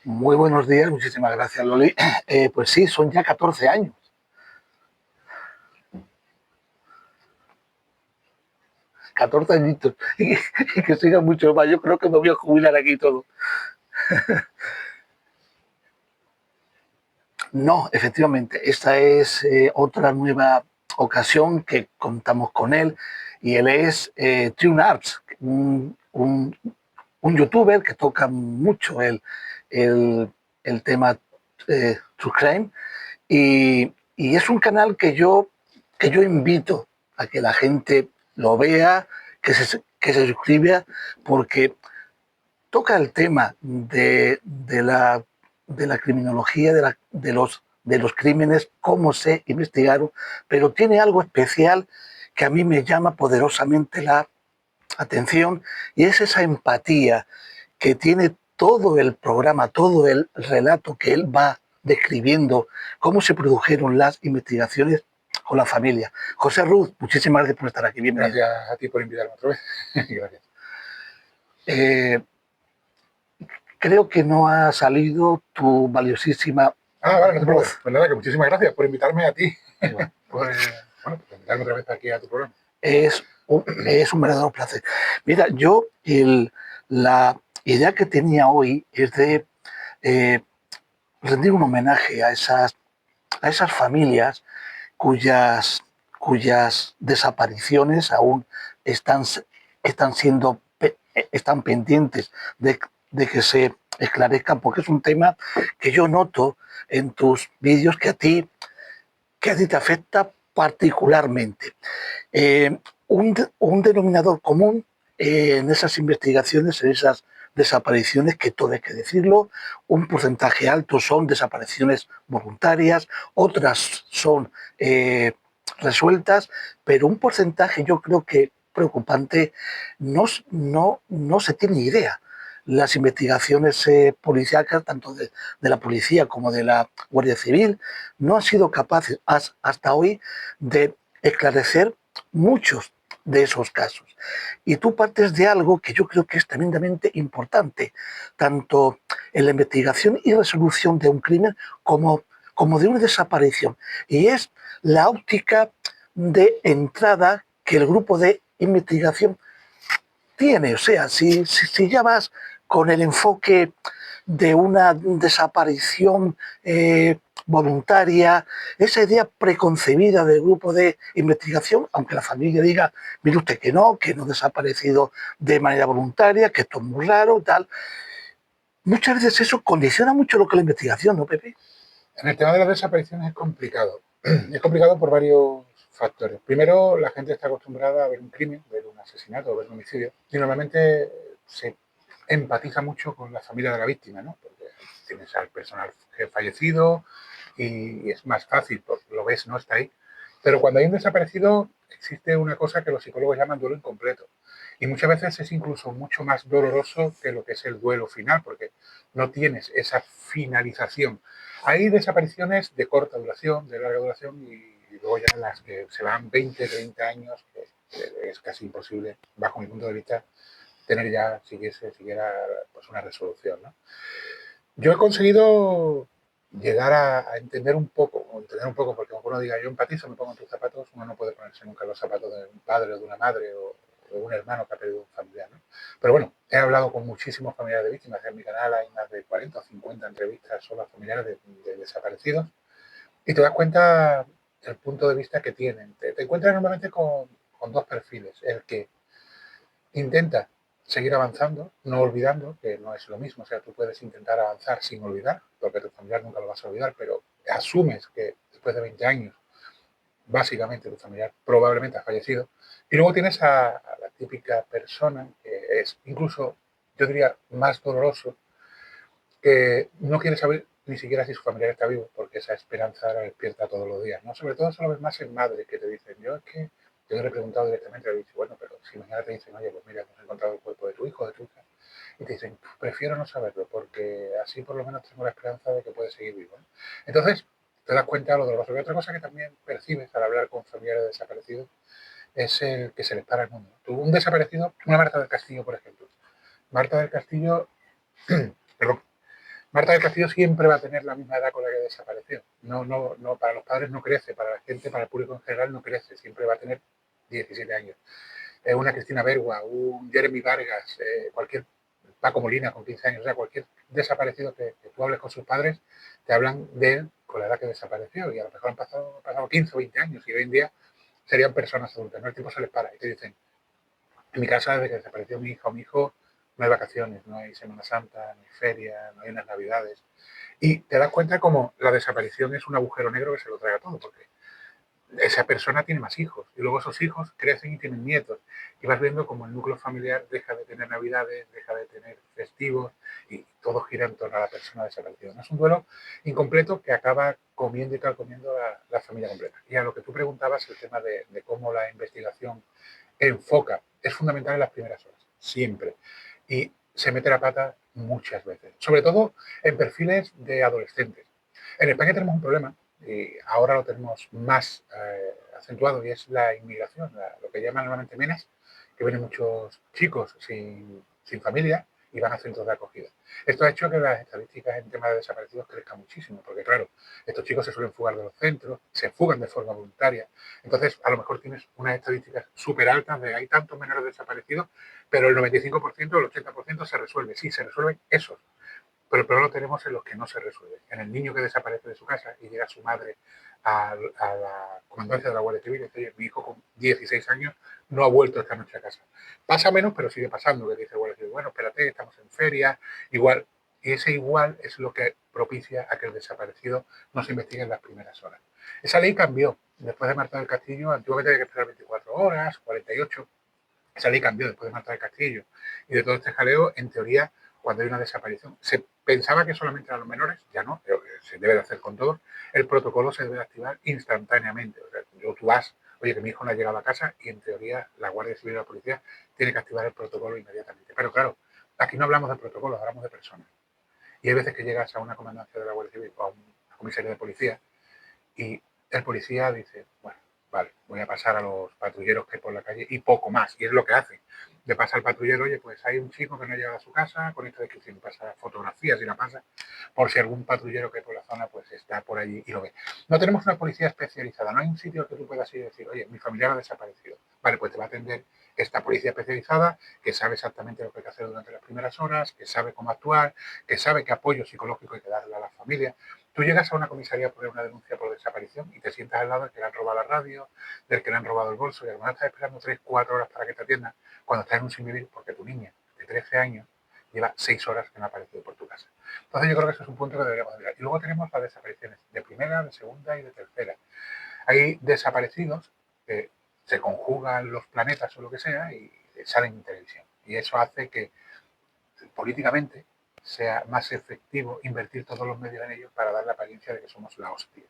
Muy buenos días, muchísimas gracias, Loli. Pues sí, son ya 14 años. 14 añitos. Y que sigan mucho más. Yo creo que me voy a jubilar aquí todo. No, efectivamente, esta es otra nueva ocasión que contamos con él. Y él es Tune Arts, un youtuber que toca mucho el, el tema True Crime. Y es un canal que yo invito a que la gente lo vea, que se suscriba, porque toca el tema de la criminología, de los crímenes, cómo se investigaron, pero tiene algo especial que a mí me llama poderosamente la atención y es esa empatía que tiene todo el programa, todo el relato que él va describiendo, cómo se produjeron las investigaciones con la familia. José Ruz, muchísimas gracias por estar aquí. Bienvenido. Gracias a ti por invitarme otra vez. Gracias. Creo que no ha salido tu valiosísima vale, no te preocupes. Pues nada, que muchísimas gracias por invitarme a ti. Por invitarme otra vez aquí a tu programa. Es un verdadero placer. Mira, yo la idea que tenía hoy es de rendir un homenaje a esas familias cuyas desapariciones aún están, están pendientes de que se esclarezcan, porque es un tema que yo noto en tus vídeos que a ti te afecta particularmente. Un denominador común en esas investigaciones, en esas desapariciones, que todo hay que decirlo, un porcentaje alto son desapariciones voluntarias, otras son resueltas, pero un porcentaje yo creo que preocupante no se tiene idea. Las investigaciones policíacas, tanto de la policía como de la Guardia Civil, no han sido capaces hasta hoy de esclarecer muchos de esos casos. Y tú partes de algo que yo creo que es tremendamente importante, tanto en la investigación y resolución de un crimen como de una desaparición. Y es la óptica de entrada que el grupo de investigación tiene. O sea, si ya vas con el enfoque de una desaparición voluntaria, esa idea preconcebida del grupo de investigación, aunque la familia diga, mire usted que no ha desaparecido de manera voluntaria, que esto es muy raro, tal. Muchas veces eso condiciona mucho lo que es la investigación, ¿no, Pepe? En el tema de las desapariciones es complicado. Es complicado por varios factores. Primero, la gente está acostumbrada a ver un crimen, ver un asesinato, ver un homicidio, y normalmente se empatiza mucho con la familia de la víctima, ¿no? Porque tienes al personal fallecido y es más fácil, lo ves, no está ahí. Pero cuando hay un desaparecido, existe una cosa que los psicólogos llaman duelo incompleto. Y muchas veces es incluso mucho más doloroso que lo que es el duelo final, porque no tienes esa finalización. Hay desapariciones de corta duración, de larga duración, y y luego ya las que se van 20, 30 años, que es casi imposible, bajo mi punto de vista, tener ya siquiera pues una resolución, ¿no? Yo he conseguido llegar a entender un poco, porque como uno diga, yo empatizo, me pongo en tus zapatos, uno no puede ponerse nunca en los zapatos de un padre o de una madre o de un hermano que ha perdido un familiar, ¿no? Pero bueno, he hablado con muchísimos familiares de víctimas. En mi canal hay más de 40 o 50 entrevistas solo a familiares de desaparecidos y te das cuenta del punto de vista que tienen. Te encuentras normalmente con dos perfiles. El que intenta seguir avanzando, no olvidando, que no es lo mismo. O sea, tú puedes intentar avanzar sin olvidar, porque tu familiar nunca lo vas a olvidar, pero asumes que después de 20 años, básicamente tu familiar probablemente ha fallecido. Y luego tienes a la típica persona que es incluso, yo diría, más doloroso, que no quiere saber ni siquiera si su familiar está vivo, porque esa esperanza la despierta todos los días, ¿no? Sobre todo eso lo ves más en madres que te dicen, yo es que yo le he preguntado directamente, le he dicho, bueno, pero si mañana te dicen, oye, pues mira, hemos encontrado el cuerpo de tu hijo, de tu hija, y te dicen, prefiero no saberlo, porque así por lo menos tengo la esperanza de que puede seguir vivo, ¿no? Entonces, te das cuenta de lo doloroso. Y otra cosa que también percibes al hablar con familiares desaparecidos es el que se les para el mundo. Tú, un desaparecido, una Marta del Castillo, por ejemplo. Marta del Castillo, perdón, Marta del Castillo siempre va a tener la misma edad con la que desapareció. No, para los padres no crece, para la gente, para el público en general no crece, siempre va a tener 17 años. Una Cristina Bergua, un Jeremy Vargas, cualquier Paco Molina con 15 años, o sea, cualquier desaparecido que tú hables con sus padres, te hablan de él con la edad que desapareció y a lo mejor han pasado 15 o 20 años y hoy en día serían personas adultas, ¿no? El tiempo se les para y te dicen, en mi casa, desde que desapareció mi hija o mi hijo, no hay vacaciones, no hay Semana Santa, no hay feria, no hay unas navidades. Y te das cuenta como la desaparición es un agujero negro que se lo traga todo, porque esa persona tiene más hijos y luego esos hijos crecen y tienen nietos y vas viendo como el núcleo familiar deja de tener navidades, deja de tener festivos y todo gira en torno a la persona desaparecida. ¿No? Es un duelo incompleto que acaba comiendo y calcomiendo la familia completa. Y a lo que tú preguntabas, el tema de cómo la investigación enfoca, es fundamental en las primeras horas, siempre. Y se mete la pata muchas veces, sobre todo en perfiles de adolescentes. En España tenemos un problema, y ahora lo tenemos más acentuado, y es la inmigración, lo que llaman normalmente menas, que vienen muchos chicos sin familia y van a centros de acogida. Esto ha hecho que las estadísticas en tema de desaparecidos crezcan muchísimo, porque claro, estos chicos se suelen fugar de los centros, se fugan de forma voluntaria, entonces a lo mejor tienes unas estadísticas súper altas de hay tantos menores desaparecidos, pero el 95% o el 80% se resuelve. Sí, se resuelven esos, pero el problema lo tenemos en los que no se resuelven. En el niño que desaparece de su casa y llega su madre a la comandancia de la Guardia Civil y dice, oye, mi hijo con 16 años no ha vuelto esta noche a casa. Pasa menos, pero sigue pasando, que dice la Guardia Civil, bueno, espérate, estamos en feria, igual. Y ese igual es lo que propicia a que el desaparecido no se investigue en las primeras horas. Esa ley cambió. Después de Marta del Castillo, antiguamente había que esperar 24 horas, 48. Esa ley cambió después de Marta del Castillo y de todo este jaleo, en teoría, cuando hay una desaparición. Se pensaba que solamente eran los menores, ya no, pero se debe de hacer con todos. El protocolo se debe de activar instantáneamente. O sea, tú vas, oye, que mi hijo no ha llegado a casa y en teoría la Guardia Civil y la policía tiene que activar el protocolo inmediatamente. Pero claro, aquí no hablamos de protocolos, hablamos de personas. Y hay veces que llegas a una comandancia de la Guardia Civil o a una comisaría de policía y el policía dice, bueno, vale, voy a pasar a los patrulleros que hay por la calle y poco más. Y es lo que hacen. Le pasa al patrullero, oye, pues hay un chico que no ha llegado a su casa con esta descripción, pasa fotografías y la pasa por si algún patrullero que hay por la zona pues está por allí y lo ve. No tenemos una policía especializada, no hay un sitio que tú puedas ir y decir, oye, mi familiar ha desaparecido. Vale, pues te va a atender esta policía especializada que sabe exactamente lo que hay que hacer durante las primeras horas, que sabe cómo actuar, que sabe qué apoyo psicológico hay que darle a la familia. Tú llegas a una comisaría a poner una denuncia por desaparición y te sientas al lado del que le han robado la radio, del que le han robado el bolso y además estás esperando 3, 4 horas para que te atiendan cuando estás en un sin vivir porque tu niña de 13 años lleva 6 horas que no ha aparecido por tu casa. Entonces yo creo que eso es un punto que deberíamos mirar. Y luego tenemos las desapariciones de primera, de segunda y de tercera. Hay desaparecidos que se conjugan los planetas o lo que sea y salen en televisión. Y eso hace que políticamente sea más efectivo invertir todos los medios en ellos para dar la apariencia de que somos la hostia.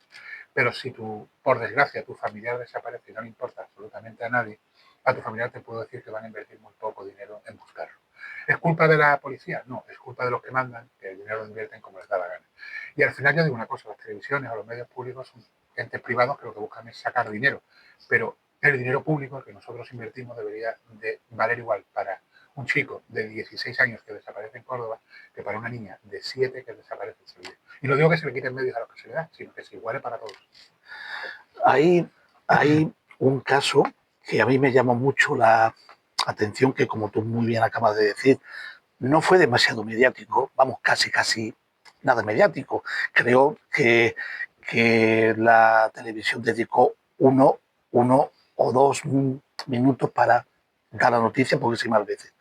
Pero si tú, por desgracia, tu familiar desaparece y no le importa absolutamente a nadie, a tu familiar te puedo decir que van a invertir muy poco dinero en buscarlo. ¿Es culpa de la policía? No, es culpa de los que mandan, que el dinero lo invierten como les da la gana. Y al final yo digo una cosa, las televisiones o los medios públicos son entes privados que lo que buscan es sacar dinero, pero el dinero público que nosotros invertimos debería de valer igual para un chico de 16 años que desaparece en Córdoba que para una niña de 7 que desaparece en Sevilla. Y no digo que se le quiten medios a los que se le da, sino que se iguale para todos. Hay un caso que a mí me llamó mucho la atención, que como tú muy bien acabas de decir, no fue demasiado mediático, vamos, casi nada mediático. Creo que la televisión dedicó uno o dos minutos para dar la noticia poquísimas veces,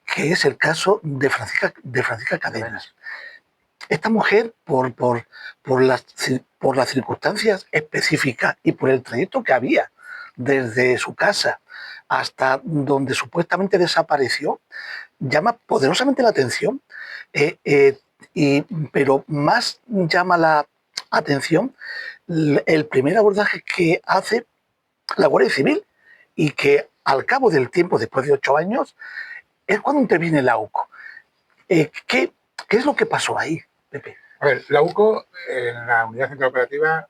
que es el caso de Francisca Cadenas. Esta mujer, por las circunstancias específicas y por el trayecto que había desde su casa hasta donde supuestamente desapareció, llama poderosamente la atención, eh, eh, pero más llama la atención el primer abordaje que hace la Guardia Civil y que al cabo del tiempo, después de 8 años, es cuando interviene la UCO. ¿Qué es lo que pasó ahí, Pepe? A ver, la UCO, en la Unidad Central Operativa,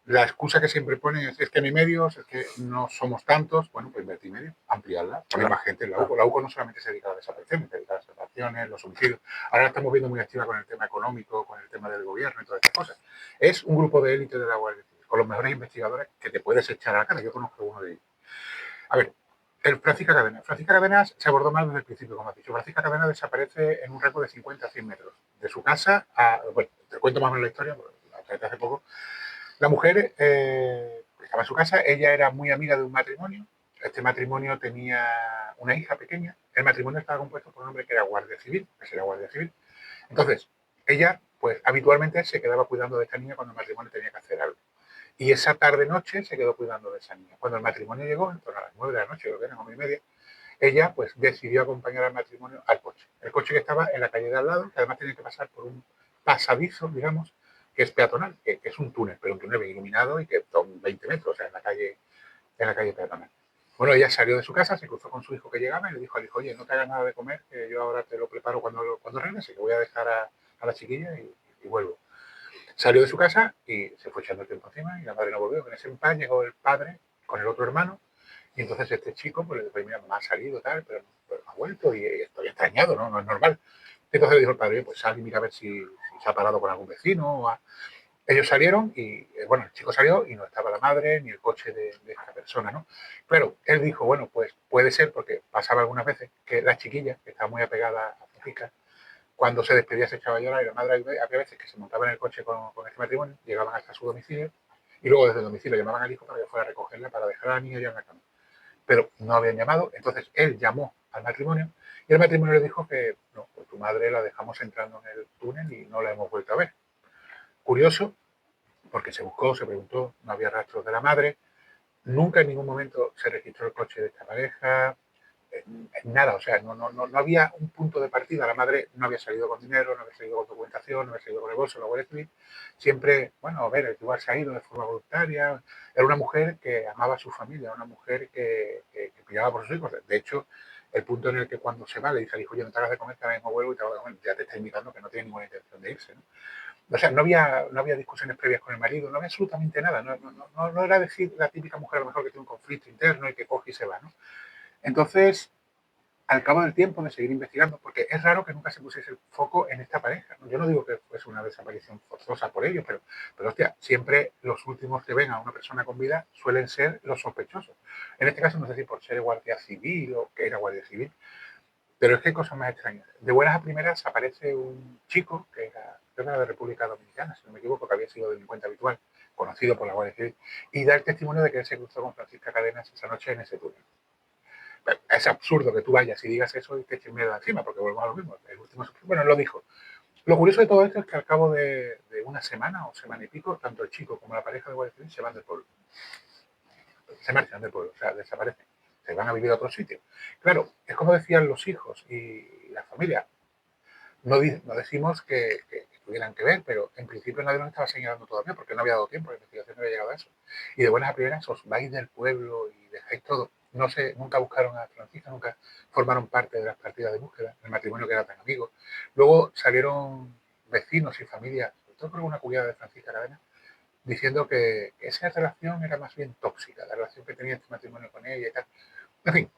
la excusa que siempre ponen es que no hay medios, es que no somos tantos. Bueno, pues invertir medios, ampliarla, poner más gente en la UCO. La UCO no solamente se dedica a la desaparición, se dedica a las desapariciones, los homicidios. Ahora la estamos viendo muy activa con el tema económico, con el tema del gobierno y todas estas cosas. Es un grupo de élite de la Guardia Civil, con los mejores investigadores que te puedes echar a la cara. Yo conozco uno de ellos. A ver, el Francisca Cadenas. Francisca Cadenas se abordó mal desde el principio, como has dicho. Francisca Cadenas desaparece en un rango de 50 a 100 metros. De su casa a... Bueno, te cuento más o menos la historia, porque la traté hace poco. La mujer estaba en su casa, ella era muy amiga de un matrimonio. Este matrimonio tenía una hija pequeña. El matrimonio estaba compuesto por un hombre que era guardia civil, que sería guardia civil. Entonces, ella, pues habitualmente se quedaba cuidando de esta niña cuando el matrimonio tenía que hacer algo. Y esa tarde-noche se quedó cuidando de esa niña. Cuando el matrimonio llegó, en torno a las 9 de la noche, creo que eran 9:30, ella pues decidió acompañar al matrimonio al coche. El coche que estaba en la calle de al lado, que además tenía que pasar por un pasadizo, digamos, que es peatonal, que es un túnel, pero un túnel bien iluminado y que son 20 metros, o sea, en la calle peatonal. Bueno, ella salió de su casa, se cruzó con su hijo que llegaba y le dijo al hijo, oye, no te hagas nada de comer, que yo ahora te lo preparo cuando regrese, que voy a dejar a la chiquilla y vuelvo. Salió de su casa y se fue echando el tiempo encima y la madre no volvió. En ese impas llegó el padre con el otro hermano y entonces este chico pues le dijo, mira, mamá ha salido tal, pero no ha vuelto y estoy extrañado, ¿no? No es normal. Entonces le dijo el padre, pues sal y mira a ver si se ha parado con algún vecino. Ellos salieron y, bueno, el chico salió y no estaba la madre ni el coche de esta persona, ¿no? Claro, él dijo, bueno, pues puede ser, porque pasaba algunas veces, que la chiquilla, que estaba muy apegada a Francisca, cuando se despedía se echaba a llorar y la madre había veces que se montaba en el coche con este matrimonio, llegaban hasta su domicilio y luego desde el domicilio llamaban al hijo para que fuera a recogerla, para dejar a la niña ya en la cama. Pero no habían llamado, entonces él llamó al matrimonio y el matrimonio le dijo que no, pues tu madre la dejamos entrando en el túnel y no la hemos vuelto a ver. Curioso, porque se buscó, se preguntó, no había rastros de la madre, nunca en ningún momento se registró el coche de esta pareja, nada, o sea, no había un punto de partida. La madre no había salido con dinero, no había salido con documentación, no había salido con el bolso, la Guardia Civil. Siempre, bueno, a ver, el igual se ha ido de forma voluntaria. Era una mujer que amaba a su familia, una mujer que pillaba por sus hijos. De hecho, el punto en el que cuando se va le dice al hijo, yo no te hagas de comer, que ahora mismo vuelvo y te hago de comer, ya te está indicando que no tiene ninguna intención de irse, ¿no? O sea, no había discusiones previas con el marido, no había absolutamente nada. No era decir la típica mujer a lo mejor que tiene un conflicto interno y que coge y se va, ¿no? Entonces, al cabo del tiempo de seguir investigando, porque es raro que nunca se pusiese el foco en esta pareja, ¿no? Yo no digo que fuese una desaparición forzosa por ellos, pero hostia, siempre los últimos que ven a una persona con vida suelen ser los sospechosos. En este caso, no sé si por ser guardia civil o que era guardia civil, pero es que hay cosas más extrañas. De buenas a primeras aparece un chico que era, creo que era de República Dominicana, si no me equivoco, que había sido delincuente habitual, conocido por la Guardia Civil, y da el testimonio de que él se cruzó con Francisca Cadenas esa noche en ese túnel. Es absurdo que tú vayas y digas eso y te eches mierda encima, porque volvemos a lo mismo. El último, bueno, él lo dijo. Lo curioso de todo esto es que al cabo de una semana o semana y pico, tanto el chico como la pareja de Guardia Civil se van del pueblo. Se marchan del pueblo, o sea, desaparecen. Se van a vivir a otro sitio. Claro, es como decían los hijos y la familia. No decimos que tuvieran que ver, pero en principio nadie nos estaba señalando todavía porque no había dado tiempo, la investigación no había llegado a eso. Y de buenas a primeras os vais del pueblo y dejáis todo. No sé, nunca buscaron a Francisca, nunca formaron parte de las partidas de búsqueda, el matrimonio que era tan amigo. Luego salieron vecinos y familias, contó creo una cuñada de Francisca Aravena, diciendo que esa relación era más bien tóxica, la relación que tenía este matrimonio con ella y tal. En fin,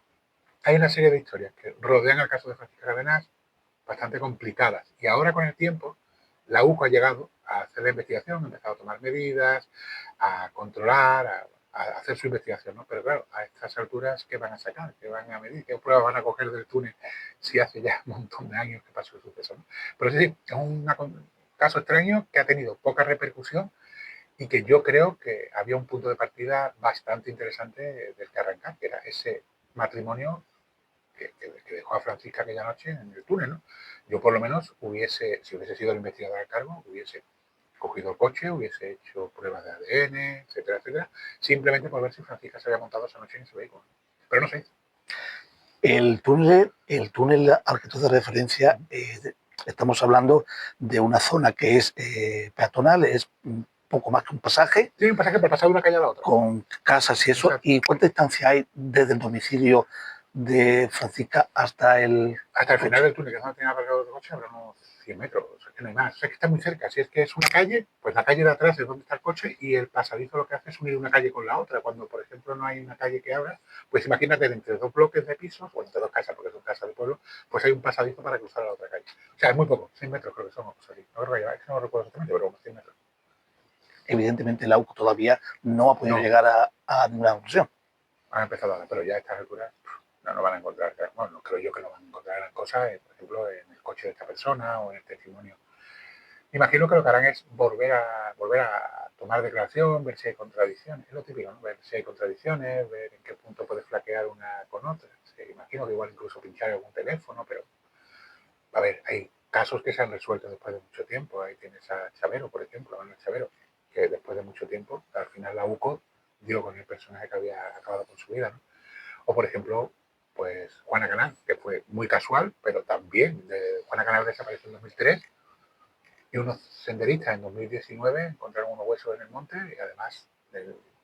hay una serie de historias que rodean el caso de Francisca Aravena bastante complicadas. Y ahora con el tiempo, la UCO ha llegado a hacer la investigación, ha empezado a tomar medidas, a controlar, a hacer su investigación, ¿no? Pero claro, a estas alturas, ¿qué van a sacar? ¿Qué van a medir? ¿Qué pruebas van a coger del túnel si hace ya un montón de años que pasó el suceso? ¿No? Pero sí, es un caso extraño que ha tenido poca repercusión y que yo creo que había un punto de partida bastante interesante del que arrancar, que era ese matrimonio que dejó a Francisca aquella noche en el túnel, ¿no? Yo por lo menos hubiese, si hubiese sido el investigador al cargo, hubiese cogido el coche, hubiese hecho pruebas de ADN, etcétera, etcétera, simplemente por ver si Francisca se había montado esa noche en ese vehículo. Pero no sé. El túnel al que tú haces referencia, estamos hablando de una zona que es peatonal, es un poco más que un pasaje, Sí, un pasaje para pasar de una calle a la otra. con casas y eso. Exacto. ¿Y cuánta distancia hay desde el domicilio de Francisca hasta el Hasta el coche? final del túnel, que es donde tenía aparcado el coche, habrá unos 100 metros. O sea, que no hay más. O sea, que está muy cerca. Si es que es una calle, pues la calle de atrás es donde está el coche y el pasadizo lo que hace es unir una calle con la otra. Cuando, por ejemplo, no hay una calle que abra, pues imagínate entre dos bloques de pisos, o entre dos casas, porque son casas del pueblo, pues hay un pasadizo para cruzar a la otra calle. O sea, es muy poco, 100 metros creo que son, pues así. No creo que lleva, es que no lo recuerdo exactamente, pero unos 100 metros. Evidentemente la UCO todavía no ha podido No, llegar a ninguna conclusión. han empezado ahora, pero ya a estas alturas no van a encontrar, bueno, no creo yo que no van a encontrar gran cosa, por ejemplo, en el coche de esta persona o en el testimonio. Imagino que lo que harán es volver a tomar declaración, ver si hay contradicciones. Es lo típico, ¿no? Ver si hay contradicciones, ver en qué punto puede flaquear una con otra. Sí, imagino que igual incluso pinchar algún teléfono, pero a ver, hay casos que se han resuelto después de mucho tiempo. Ahí tienes a Chavero, por ejemplo, a Manuel Chavero, que después de mucho tiempo, al final la UCO dio con el personaje que había acabado con su vida, ¿no? O, por ejemplo, pues Juana Canal, que fue muy casual, pero también Juana Canal desapareció en 2003 y unos senderistas en 2019 encontraron unos huesos en el monte y además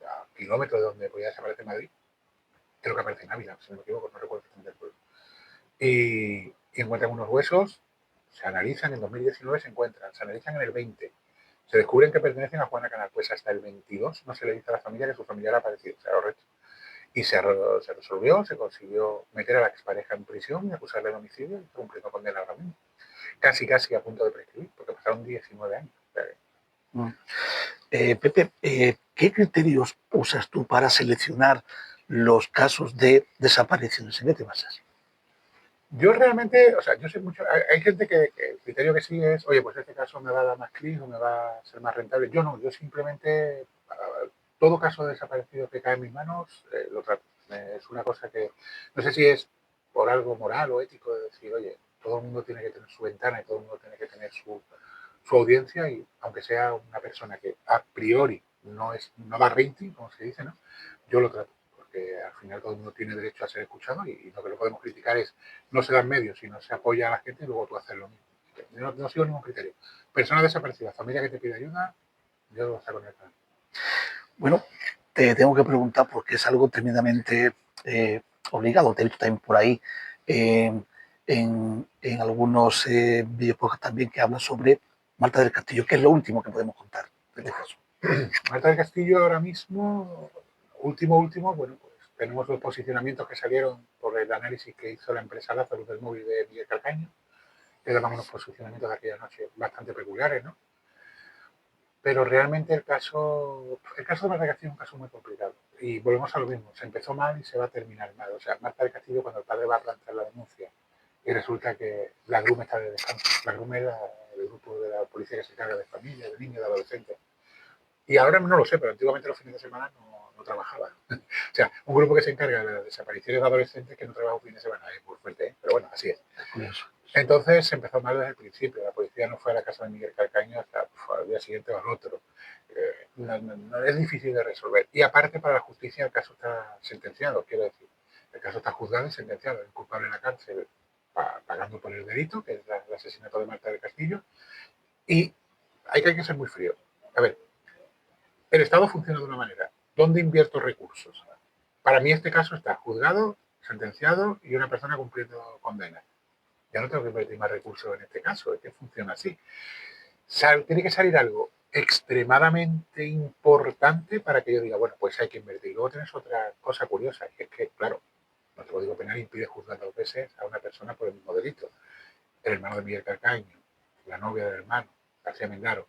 a kilómetros de donde podía desaparecer Madrid, creo que aparece en Ávila, si no me equivoco, no recuerdo exactamente el pueblo. Y encuentran unos huesos, se analizan, en 2019 se analizan en el 20, se descubren que pertenecen a Juana Canal, pues hasta el 22 no se le dice a la familia que su familiar ha aparecido, o sea, los restos. Y se resolvió, se consiguió meter a la expareja en prisión y acusarle de homicidio y está cumpliendo condena ahora mismo. Casi a punto de prescribir, porque pasaron 19 años. Mm. Pepe, ¿qué criterios usas tú para seleccionar los casos de desapariciones? ¿En qué te basas? Yo realmente, o sea, yo sé mucho, hay gente que el criterio que sigue es, oye, pues este caso me va a dar más clic o me va a ser más rentable. Yo no, yo simplemente, todo caso de desaparecido que cae en mis manos, lo trato. Es una cosa que, no sé si es por algo moral o ético de decir, oye, todo el mundo tiene que tener su ventana y todo el mundo tiene que tener su audiencia y aunque sea una persona que a priori no da rating, como se dice, ¿no? Yo lo trato, porque al final todo el mundo tiene derecho a ser escuchado y lo que lo podemos criticar es no se dan medios, sino se apoya a la gente y luego tú haces lo mismo. Yo no sigo ningún criterio. Persona desaparecida, familia que te pide ayuda, yo lo saco en el canal. Bueno, te tengo que preguntar porque es algo tremendamente obligado. Te he visto también por ahí eh, en algunos videojuegos también que hablan sobre Marta del Castillo, que es lo último que podemos contar de este caso. Marta del Castillo ahora mismo, último, bueno, pues tenemos los posicionamientos que salieron por el análisis que hizo la empresa Lazarus del móvil de Miguel Calcaño, que daban unos posicionamientos de aquella noche bastante peculiares, ¿no? Pero realmente el caso de Marta del Castillo es un caso muy complicado. Y volvemos a lo mismo, se empezó mal y se va a terminar mal. O sea, Marta del Castillo, cuando el padre va a plantear la denuncia y resulta que la GRUM está de descanso, la GRUM es el grupo de la policía que se encarga de familias, de niños, de adolescentes. Y ahora no lo sé, pero antiguamente los fines de semana no trabajaba. O sea, un grupo que se encarga de las desapariciones de adolescentes que no trabaja un fin de semana. Es muy fuerte, ¿eh? Pero bueno, así es. Curioso. Entonces se empezó mal desde el principio. La policía no fue a la casa de Miguel Calcaño hasta al día siguiente o al otro. No es difícil de resolver. Y aparte, para la justicia, el caso está sentenciado. Quiero decir, el caso está juzgado y sentenciado. El culpable en la cárcel pagando por el delito, que es el asesinato de Marta del Castillo. Y hay que ser muy frío. A ver, el Estado funciona de una manera. ¿Dónde invierto recursos? Para mí este caso está juzgado, sentenciado y una persona cumpliendo condena. Ya no tengo que invertir más recursos en este caso, es que funciona así. Tiene que salir algo extremadamente importante para que yo diga, bueno, pues hay que invertir. Y luego tienes otra cosa curiosa, y es que, claro, nuestro Código Penal impide juzgar 2 veces a una persona por el mismo delito. El hermano de Miguel Carcaño, la novia del hermano, García Mendaro,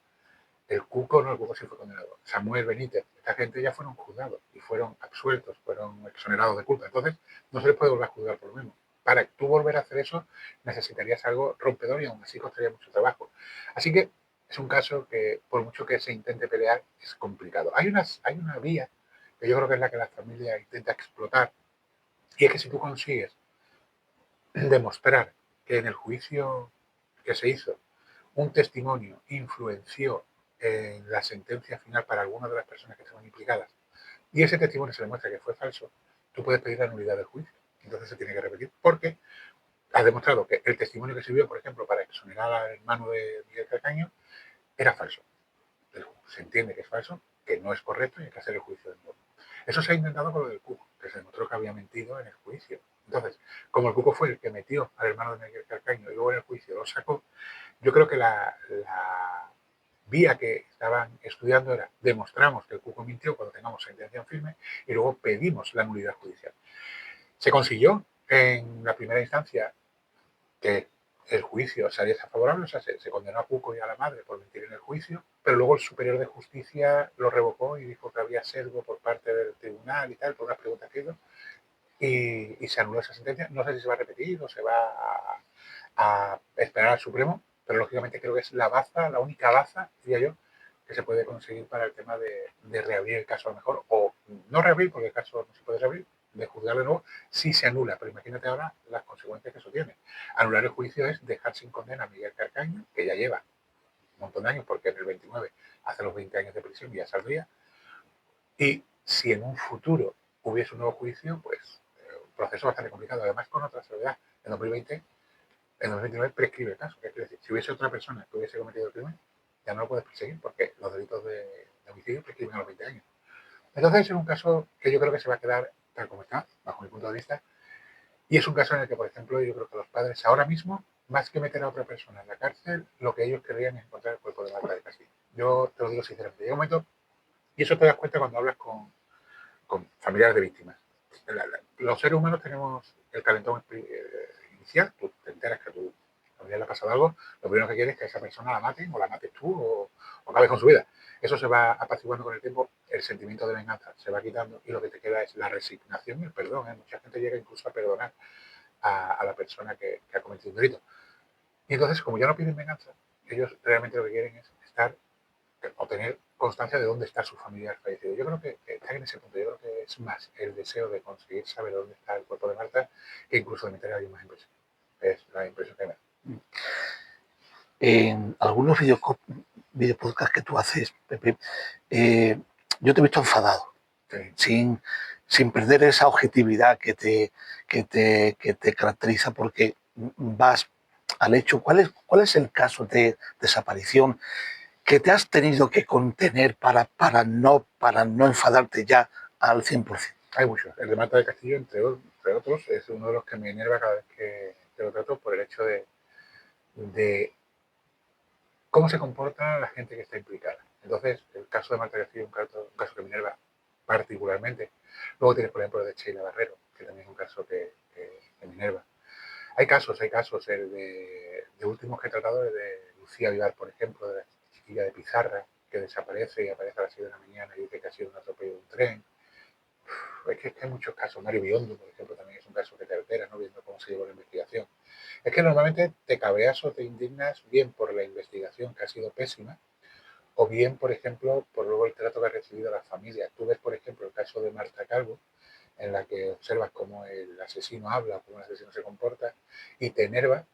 el Cuco no, el Cuco sí fue condenado, Samuel Benítez, esta gente ya fueron juzgados y fueron absueltos, fueron exonerados de culpa. Entonces, no se les puede volver a juzgar por lo mismo. Para tú volver a hacer eso, necesitarías algo rompedor y aún así costaría mucho trabajo. Así que es un caso que, por mucho que se intente pelear, es complicado. Hay una vía que yo creo que es la que la familia intenta explotar, y es que si tú consigues demostrar que en el juicio que se hizo un testimonio influenció en la sentencia final para alguna de las personas que estaban implicadas y ese testimonio se demuestra que fue falso, tú puedes pedir la nulidad del juicio. Entonces se tiene que repetir porque has demostrado que el testimonio que sirvió, por ejemplo, para exonerar al hermano de Miguel Calcaño era falso. Se entiende que es falso, que no es correcto y hay que hacer el juicio de nuevo. Eso se ha intentado con lo del Cuco, que se demostró que había mentido en el juicio. Entonces, como el Cuco fue el que metió al hermano de Miguel Calcaño y luego en el juicio lo sacó, yo creo que la vía que estaban estudiando era demostramos que el Cuco mintió cuando tengamos sentencia en firme y luego pedimos la nulidad judicial. Se consiguió en la primera instancia que el juicio saliese favorable, o sea, se condenó a Cuco y a la madre por mentir en el juicio, pero luego el Superior de Justicia lo revocó y dijo que había sesgo por parte del tribunal y tal, por unas preguntas que hizo, y se anuló esa sentencia. No sé si se va a repetir o se va a esperar al Supremo, pero lógicamente creo que es la baza, la única baza, diría yo, que se puede conseguir para el tema de reabrir el caso a lo mejor, o no reabrir, porque el caso no se puede reabrir, de juzgarlo de nuevo, si se anula. Pero imagínate ahora las consecuencias que eso tiene. Anular el juicio es dejar sin condena a Miguel Carcaño, que ya lleva un montón de años, porque en el 29 hace los 20 años de prisión y ya saldría, y si en un futuro hubiese un nuevo juicio, pues un proceso bastante complicado. Además, con otra salvedad, en 2020 en 2029 prescribe el caso. ¿Qué quiere decir? Si hubiese otra persona que hubiese cometido el crimen, ya no lo puedes perseguir porque los delitos de homicidio prescriben a los 20 años. Entonces es un caso que yo creo que se va a quedar tal como está, bajo mi punto de vista, y es un caso en el que, por ejemplo, yo creo que los padres ahora mismo, más que meter a otra persona en la cárcel, lo que ellos querrían es encontrar el cuerpo de Marta de Castillo. Yo te lo digo sinceramente. Llega un momento, y eso te das cuenta cuando hablas con familiares de víctimas. Los seres humanos tenemos el calentón inicial, tú te enteras que a tu familia le ha pasado algo, lo primero que quieres es que esa persona la maten o la mates tú o acabes con su vida. Eso se va apaciguando con el tiempo, el sentimiento de venganza se va quitando y lo que te queda es la resignación y el perdón. Mucha gente llega incluso a perdonar a la persona que ha cometido un delito. Y entonces, como ya no piden venganza, ellos realmente lo que quieren es estar o tener constancia de dónde está su familiar fallecido. Yo creo que está en ese punto. Yo creo que es más el deseo de conseguir saber dónde está el cuerpo de Marta que incluso de meter a alguien más en prisión. Es la impresión que me da. En algunos videopodcasts que tú haces, Pepe, yo te he visto enfadado, Sí. sin perder esa objetividad que te caracteriza, porque vas al hecho. ¿Cuál es el caso de desaparición que te has tenido que contener para no enfadarte ya al 100%? Hay muchos. El de Marta de Castillo, entre otros, es uno de los que me enerva cada vez que lo trato por el hecho de cómo se comporta la gente que está implicada. Entonces, el caso de Marta Castillo es un caso que me enerva particularmente. Luego tienes, por ejemplo, el de Sheila Barrero, que también es un caso que me enerva. Hay casos. El de últimos que he tratado es de Lucía Vivar, por ejemplo, de la chiquilla de Pizarra, que desaparece y aparece a las 6 de la mañana y dice que ha sido un atropello de un tren. Es que hay muchos casos. Mario Biondo, por ejemplo, también es un caso que te altera, ¿no? Viendo cómo se llevó la investigación. Es que normalmente te cabreas o te indignas bien por la investigación, que ha sido pésima, o bien, por ejemplo, por luego el trato que ha recibido la familia. Tú ves, por ejemplo, el caso de Marta Calvo, en la que observas cómo el asesino habla, cómo el asesino se comporta, y te enerva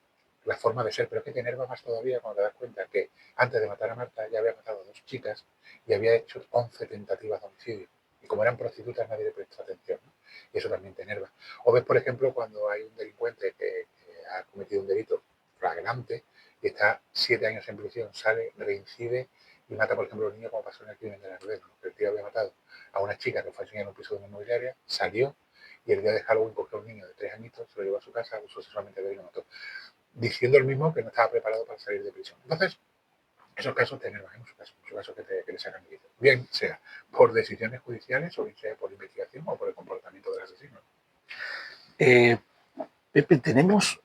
la forma de ser, pero es que te enerva más todavía cuando te das cuenta que antes de matar a Marta ya había matado a 2 chicas y había hecho 11 tentativas de homicidio. Y como eran prostitutas nadie le prestó atención, ¿no? Y eso también te enerva. O ves, por ejemplo, cuando hay un delincuente que ha cometido un delito flagrante y está 7 años en prisión, sale, reincide y mata, por ejemplo, a un niño como pasó en el crimen de la Rubén, que el tío había matado a una chica que fue enseñada en un piso de una inmobiliaria, salió y el día de Halloween cogió a un niño de 3 añitos, se lo llevó a su casa, abusó sexualmente de él y lo mató, diciendo el mismo que no estaba preparado para salir de prisión. Entonces, Esos casos tenemos, hay muchos casos que te sacan de quicio. Bien sea por decisiones judiciales o bien sea por investigación o por el comportamiento del asesino. Eh, Pepe, tenemos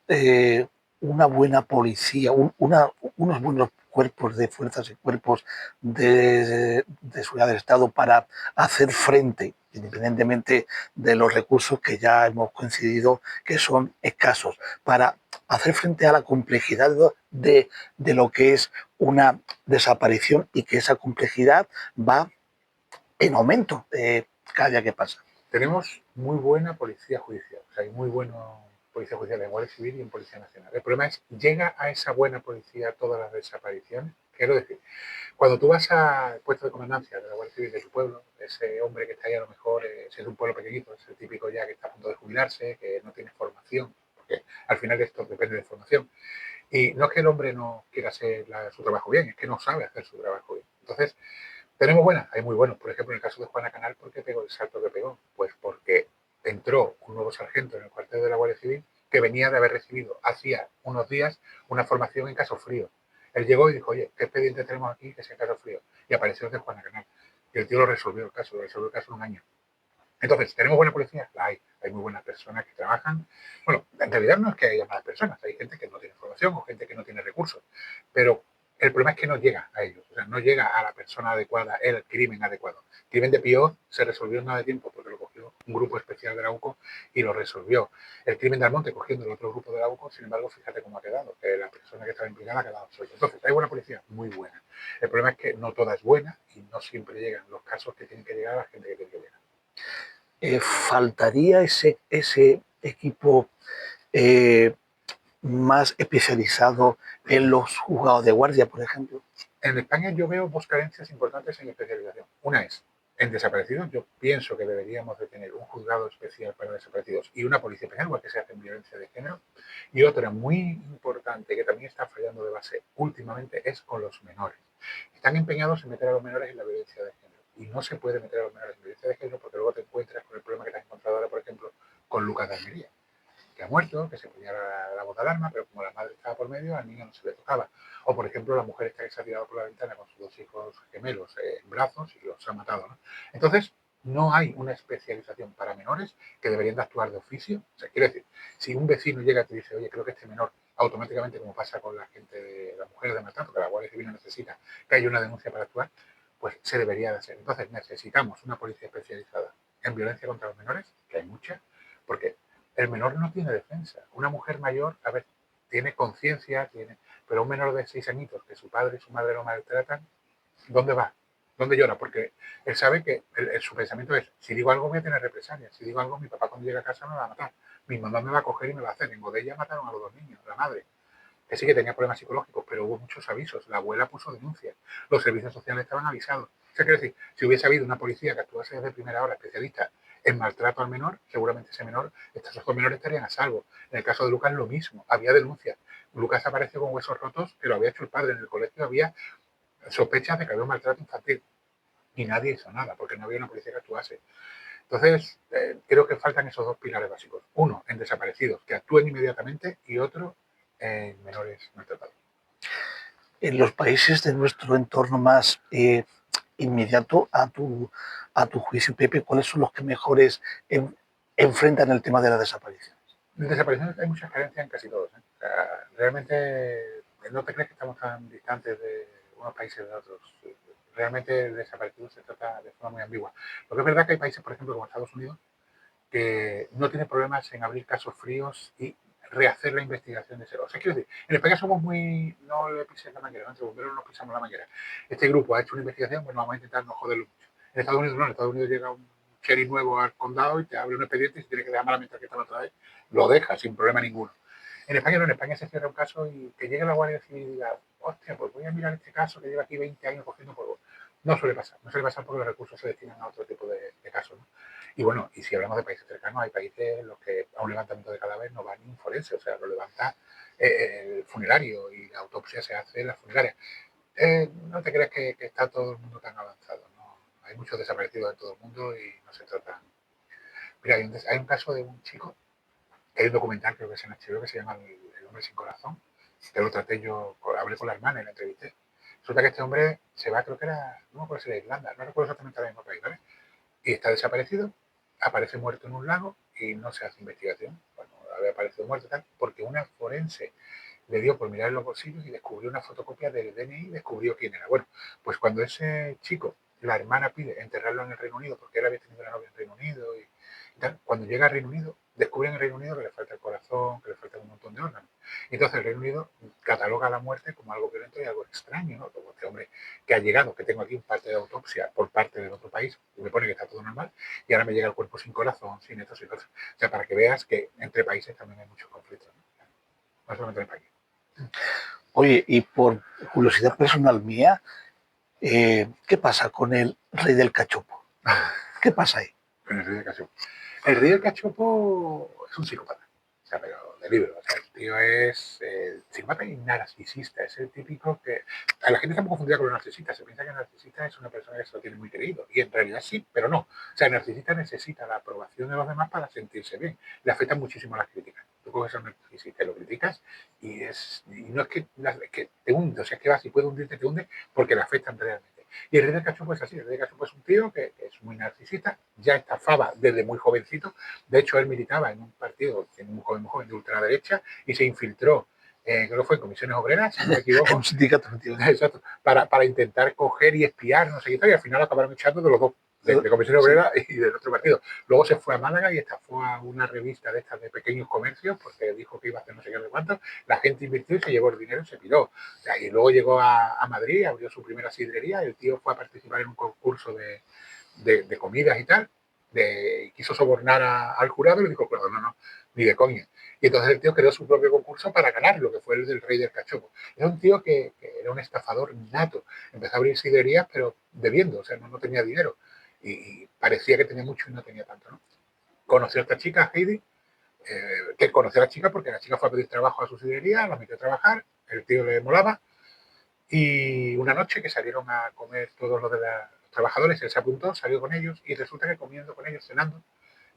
una buena policía, unos buenos cuerpos de fuerzas y cuerpos de seguridad del Estado para hacer frente, independientemente de los recursos que ya hemos coincidido que son escasos, para hacer frente a la complejidad de lo que es una desaparición y que esa complejidad va en aumento cada día que pasa. Tenemos muy buena policía judicial, o sea, hay muy buena policía judicial en Guardia Civil y en Policía Nacional. El problema es, ¿llega a esa buena policía todas las desapariciones? Quiero decir, cuando tú vas al puesto de comandancia de la Guardia Civil de tu pueblo, ese hombre que está ahí a lo mejor, si es un pueblo pequeñito, es el típico ya que está a punto de jubilarse, que no tiene formación, porque al final esto depende de formación. Y no es que el hombre no quiera hacer su trabajo bien, es que no sabe hacer su trabajo bien. Entonces, tenemos buenas, hay muy buenos. Por ejemplo, en el caso de Juana Canal, ¿por qué pegó el salto que pegó? Pues porque entró un nuevo sargento en el cuartel de la Guardia Civil que venía de haber recibido hacía unos días una formación en caso frío. Él llegó y dijo, oye, ¿qué expediente tenemos aquí que sea caso frío? Y apareció el de Juana Canal. Y el tío lo resolvió el caso en un año. Entonces, ¿tenemos buena policía? La hay. Hay muy buenas personas que trabajan. Bueno, en realidad no es que haya malas personas, hay gente que no tiene formación o gente que no tiene recursos. Pero el problema es que no llega a ellos, o sea, no llega a la persona adecuada, el crimen adecuado. El crimen de Pío se resolvió en nada de tiempo porque lo cogió un grupo especial de la UCO y lo resolvió. El crimen de Almonte cogiendo el otro grupo de la UCO, sin embargo, fíjate cómo ha quedado, que la persona que estaba implicada ha quedado suelta. Entonces, ¿hay buena policía? Muy buena. El problema es que no toda es buena y no siempre llegan los casos que tienen que llegar a la gente que tiene que llegar. Faltaría ese equipo eh, más especializado en los juzgados de guardia, por ejemplo. En España yo veo dos carencias importantes en especialización. Una es en desaparecidos. Yo pienso que deberíamos de tener un juzgado especial para desaparecidos y una policía penal, igual que se hace en violencia de género. Y otra muy importante que también está fallando de base últimamente es con los menores. Están empeñados en meter a los menores en la violencia de género. Y no se puede meter a los menores en violencia de género porque luego te encuentras con el problema que te has encontrado ahora, por ejemplo, con Lucas de Almería, que ha muerto, que se ponía la voz de alarma, pero como la madre estaba por medio, al niño no se le tocaba. O, por ejemplo, la mujer esta que se ha tirado por la ventana con sus dos hijos gemelos en brazos y los ha matado, ¿no? Entonces, no hay una especialización para menores que deberían de actuar de oficio. O sea, quiero decir, si un vecino llega y te dice, oye, creo que este menor, automáticamente, como pasa con la gente de las mujeres de maltrato, que la Guardia Civil necesita que haya una denuncia para actuar, pues se debería de hacer. Entonces, necesitamos una policía especializada en violencia contra los menores, que hay mucha, porque el menor no tiene defensa. Una mujer mayor, a ver, tiene conciencia, pero un menor de 6 añitos que su padre y su madre lo maltratan, ¿dónde va? ¿Dónde llora? Porque él sabe que su pensamiento es, si digo algo voy a tener represalias, si digo algo mi papá cuando llegue a casa me va a matar, mi mamá me va a coger y me va a hacer. En Godella mataron a los dos niños, la madre, que sí que tenía problemas psicológicos, pero hubo muchos avisos. La abuela puso denuncias, los servicios sociales estaban avisados. O sea, quiero decir, si hubiese habido una policía que actuase desde primera hora, especialista en maltrato al menor, seguramente ese menor, estos dos menores estarían a salvo. En el caso de Lucas, lo mismo, había denuncias. Lucas apareció con huesos rotos, que lo había hecho el padre. En el colegio había sospechas de que había un maltrato infantil y nadie hizo nada porque no había una policía que actuase. Entonces, creo que faltan esos dos pilares básicos. Uno, en desaparecidos, que actúen inmediatamente, y otro, en menores maltratados. En los países de nuestro entorno más inmediato a tu juicio, Pepe, ¿cuáles son los que mejores enfrentan el tema de la desaparición? En desapariciones hay muchas carencias en casi todos. O sea, realmente no te crees que estamos tan distantes de unos países de otros. Realmente el desaparecido se trata de forma muy ambigua. Lo que es verdad que hay países, por ejemplo, como Estados Unidos, que no tiene problemas en abrir casos fríos y rehacer la investigación de cero. O sea, quiero decir, en España somos muy, no le pises la manguera, ¿no? Entre bomberos no pisamos la manguera. Este grupo ha hecho una investigación, pues vamos a intentar no joderlo mucho. En Estados Unidos no, en Estados Unidos llega un sheriff nuevo al condado y te abre un expediente y si tiene que dejar malamente que estaba otra vez, lo deja sin problema ninguno. En España no, en España se cierra un caso y que llegue la Guardia Civil y diga, hostia, pues voy a mirar este caso que lleva aquí 20 años cogiendo polvo. No suele pasar porque los recursos se destinan a otro tipo de casos, ¿no? Y bueno, y si hablamos de países cercanos, hay países en los que a un levantamiento de cadáver no va ni un forense, o sea, lo levanta el funerario y la autopsia se hace en la funeraria. No te creas que está todo el mundo tan avanzado, ¿no? Hay muchos desaparecidos en todo el mundo y no se trata. Mira, hay un caso de un chico, que hay un documental, creo que es en HBO, que se llama El hombre sin corazón, que lo traté yo, hablé con la hermana y la entrevisté. Resulta que este hombre se va, creo que era, no me acuerdo si era Irlanda, no recuerdo exactamente el mismo país, ¿vale? Y está desaparecido, aparece muerto en un lago y no se hace investigación. Bueno, había aparecido muerto tal, porque una forense le dio por mirar en los bolsillos y descubrió una fotocopia del DNI y descubrió quién era. Bueno, pues cuando ese chico, la hermana pide enterrarlo en el Reino Unido, porque él había tenido una novia en Reino Unido y tal, cuando llega al Reino Unido, descubren en el Reino Unido que le falta el corazón, que le falta un montón de órganos. Y entonces el Reino Unido cataloga la muerte como algo violento y algo extraño, ¿no? Como este hombre que ha llegado, que tengo aquí un parte de autopsia por parte del otro país, y me pone que está todo normal, y ahora me llega el cuerpo sin corazón, sin esto, sin otro. O sea, para que veas que entre países también hay muchos conflictos, ¿no? No solamente en el país. Oye, y por curiosidad personal mía, ¿qué pasa con el rey del cachopo? ¿Qué pasa ahí? Con el rey del cachopo. El rey del cachopo es un psicópata. O sea, pero de libro. O sea, el tío es psicópata y narcisista. Es el típico que. A la gente está muy confundida con el narcisista. Se piensa que el narcisista es una persona que se lo tiene muy querido. Y en realidad sí, pero no. O sea, el narcisista necesita la aprobación de los demás para sentirse bien. Le afectan muchísimo las críticas. Tú coges a un narcisista y lo criticas y no es que te hunde. O sea, es que vas y puede hundirte, te hunde porque le afectan realmente. Y el rey del cachopo es así, el rey del cachopo es un tío que es muy narcisista, ya estafaba desde muy jovencito, de hecho él militaba en un partido muy joven de ultraderecha y se infiltró, creo que fue en comisiones obreras, si no me equivoco, En un sindicato, exacto, para intentar coger y espiar, no sé qué tal, y al final acabaron echando de los dos, de Comisiones sí. Obreras y del otro partido. Luego se fue a Málaga y estafó a una revista de estas de pequeños comercios porque dijo que iba a hacer no sé qué de cuánto. La gente invirtió y se llevó el dinero y se piró. O sea, y luego llegó a Madrid, abrió su primera sidrería. El tío fue a participar en un concurso de comidas y tal. Quiso sobornar al jurado y le dijo, claro, no, ni de coña. Y entonces el tío creó su propio concurso para ganar, lo que fue el del rey del cachopo. Era un tío que era un estafador nato. Empezó a abrir sidrerías, pero bebiendo, o sea, no tenía dinero. Y parecía que tenía mucho y no tenía tanto, ¿no? Conoció a esta chica, Heidi, que conoció a la chica porque la chica fue a pedir trabajo a su sidrería, la metió a trabajar, el tío le molaba, y una noche que salieron a comer todos los de los trabajadores, él se apuntó, salió con ellos, y resulta que comiendo con ellos, cenando,